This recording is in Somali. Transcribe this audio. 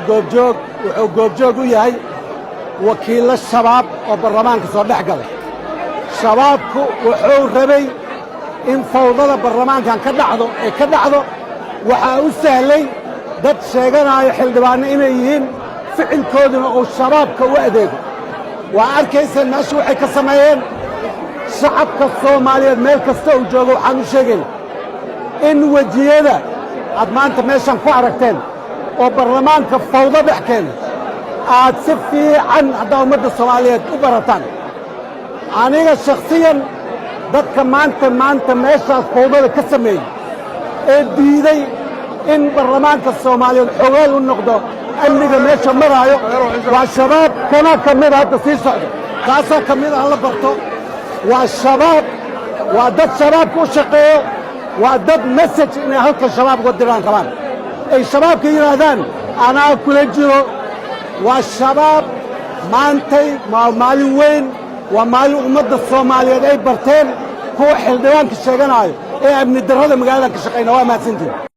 goobjoog wuxuu goobjoog u yahay wakiillo shabaab oo baarlamaanka soo dhex galay. shabaabku wuxuu rabay in fawdada baarlamaankan ka dhacdo waxaa u sahlay dad sheeganaayo xildhibaanno inay yihiin ficilkooduna uu shabaabka u adeego. waa arkaysaan meesha waxay ka sameeyeen shacabka Soomaaliyeed meel kasta uu joogo. waxaan u sheegaynaa in wejiyada aad maanta meeshan ku aragteen oo baarlamaanka fawdo dhex keena aad si fiican haddaa ummadda Soomaaliyeed u barataan. aniga shakhsiyan dadka maanta meeshaas fawdada ka sameeyey ee diiday in baarlamaanka Soomaaliyeed xogaal u noqdo amniga meesha maraayo waa shabaab kana ka mid hadda sii socda kaasaa ka mid la barto. waa shabaab, waa dad shabaabka u shaqeeyo, waa dad message inay halka shabaab uga diraan rabaan ay shabaabka yidhaahdaan anaa kula jiro. waa shabaab maantay maalin weyn, waa maalin ummadda Soomaaliyeed ay barteen kuwa xildhibaanka sheeganaayo ee amni darrada magaalada ka shaqayna. waa mahadsantihin.